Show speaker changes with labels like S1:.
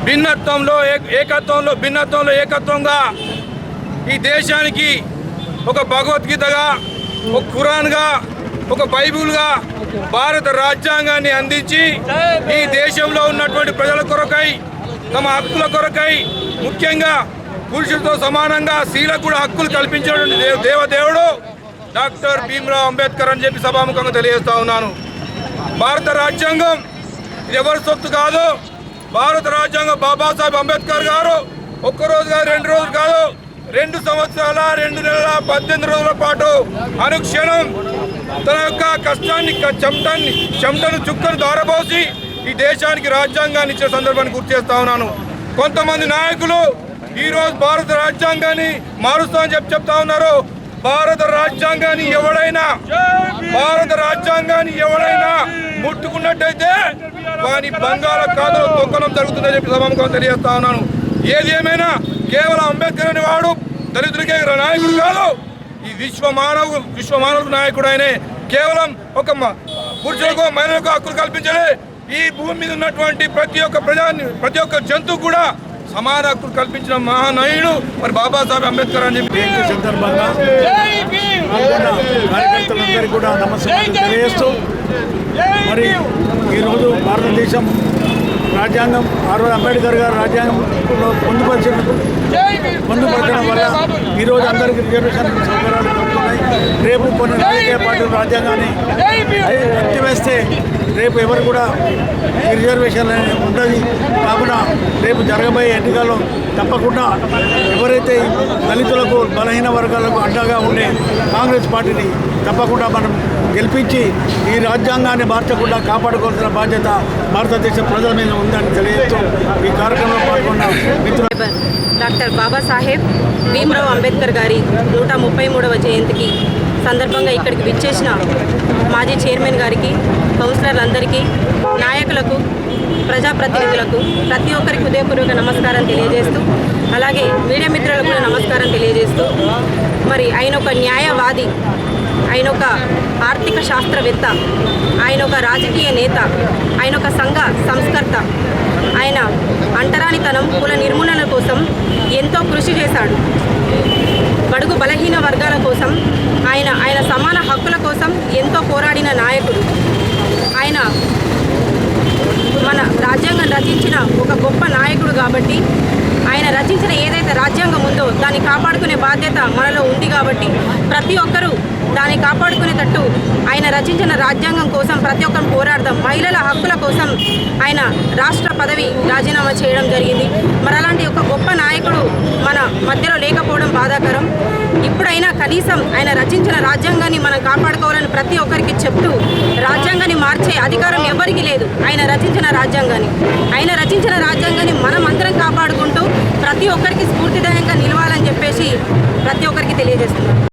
S1: భిన్నత్వంలో ఏకత్వంలో భిన్నత్వంలో ఏకత్వంగా ఈ దేశానికి ఒక భగవద్గీతగా, ఒక ఖురాన్గా, ఒక బైబిల్గా భారత రాజ్యాంగాన్ని అందించి ఈ దేశంలో ఉన్నటువంటి ప్రజల కొరకై, తమ హక్కుల కొరకై, ముఖ్యంగా పురుషులతో సమానంగా స్త్రీలకు కూడా హక్కులు కల్పించినటువంటి దేవదేవుడు డాక్టర్ భీమ్రావ్ అంబేద్కర్ అని చెప్పి సభాముఖంగా తెలియజేస్తా ఉన్నాను. భారత రాజ్యాంగం ఇది ఎవరి సొత్తు కాదు. భారత రాజ్యాంగం బాబాసాహెబ్ అంబేద్కర్ గారు ఒక్కరోజు కాదు, 2 రోజులు కాదు, 2 సంవత్సరాల 2 నెలల 18 రోజుల పాటు అనుక్షణం తన యొక్క కష్టాన్ని చెమటను చుక్కను దారబోసి ఈ దేశానికి రాజ్యాంగాన్ని ఇచ్చే సందర్భాన్ని గుర్తు చేస్తా ఉన్నాను. కొంతమంది నాయకులు ఈరోజు భారత రాజ్యాంగాన్ని మారుస్తామని చెప్తా ఉన్నారు. భారత రాజ్యాంగాన్ని ఎవడైనా ముట్టుకున్నట్టయితే వాని బంగాళాఖాతంలో తొక్కడం జరుగుతుందని చెప్పి సభాముఖంగా తెలియజేస్తా ఉన్నాను. ఏది ఏమైనా కేవలం అంబేద్కర్ అనే వాడు దళితుడికే నాయకుడు కాదు, ఈ విశ్వమానవుడు నాయకుడు. ఆయనే కేవలం ఒక పురుషులకు మహిళలకు హక్కులు కల్పించలే, ఈ భూమి మీద ఉన్నటువంటి ప్రతి ఒక్క జంతువు కూడా సమాన హక్కులు కల్పించిన మహానాయుడు మరి బాబాసాహెబ్ అంబేద్కర్ అని చెప్పి
S2: సందర్భంగా కార్యకర్తలందరికీ కూడా నమస్కారం తెలియజేస్తూ, మరి ఈరోజు భారతదేశం రాజ్యాంగం అంబేద్కర్ గారు రాజ్యాంగంలో పొందుపరచడం వల్ల ఈరోజు అందరికీ రిజర్వేషన్ సౌకర్యాలు దొరుకుతున్నాయి. రేపు కొన్ని రాజకీయ పార్టీలు రాజ్యాంగాన్ని ఎత్తివేస్తే రేపు ఎవరు కూడా ఈ రిజర్వేషన్ ఉండదు. కావున రేపు జరగబోయే ఎన్నికల్లో తప్పకుండా ఎవరైతే దళితులకు బలహీన వర్గాలకు అండగా ఉండే కాంగ్రెస్ పార్టీని తప్పకుండా మనం గెలిపించి ఈ రాజ్యాంగాన్ని మార్చకుండా కాపాడుకోవాల్సిన బాధ్యత భారతదేశ ప్రజల మీద ఉందని తెలియజేస్తూ ఈ కార్యక్రమంలో పాల్గొన్న మిత్రులు
S3: డాక్టర్ బాబాసాహెబ్ భీమ్రావ్ అంబేద్కర్ గారి 133వ జయంతికి సందర్భంగా ఇక్కడికి విచ్చేసిన మాజీ చైర్మన్ గారికి, కౌన్సిలర్లందరికీ, నాయకులకు, ప్రజాప్రతినిధులకు ప్రతి ఒక్కరికి హృదయపూర్వక నమస్కారం తెలియజేస్తూ, అలాగే మీడియా మిత్రులకు కూడా నమస్కారం తెలియజేస్తూ, మరి ఆయన ఒక న్యాయవాది, ఆయన ఒక ఆర్థిక శాస్త్రవేత్త, ఆయన ఒక రాజకీయ నేత, ఆయన ఒక సంఘ సంస్కర్త. ఆయన అంటరానితనం, కుల నిర్మూలన కోసం ఎంతో కృషి చేశాడు. బడుగు బలహీన వర్గాల కోసం ఆయన సమాన హక్కుల కోసం ఎంతో పోరాడిన నాయకుడు. ఆయన మన రాజ్యాంగం రచించిన ఒక గొప్ప నాయకుడు కాబట్టి ఆయన రచించిన ఏదైతే రాజ్యాంగం ఉందో దాన్ని కాపాడుకునే బాధ్యత మనలో ఉంది. కాబట్టి ప్రతి ఒక్కరూ దాన్ని కాపాడుకునేటట్టు ఆయన రచించిన రాజ్యాంగం కోసం ప్రతి ఒక్కరు పోరాడదాం. మహిళల హక్కుల కోసం ఆయన రాష్ట్ర పదవి రాజీనామా చేయడం జరిగింది. మరి అలాంటి ఒక గొప్ప నాయకుడు మన మధ్యలో లేకపోవడం బాధాకరం. ఇప్పుడైనా కనీసం ఆయన రచించిన రాజ్యాంగాన్ని మనం కాపాడుకోవాలని ప్రతి ఒక్కరికి చెప్తూ, రాజ్యాంగాన్ని మార్చే అధికారం ఎవరికీ లేదు. ఆయన రచించిన రాజ్యాంగాన్ని మనం అందరం కాపాడుకుంటూ ప్రతి ఒక్కరికి స్ఫూర్తిదాయంగా నిలవాలని చెప్పేసి ప్రతి ఒక్కరికి తెలియజేస్తున్నాం.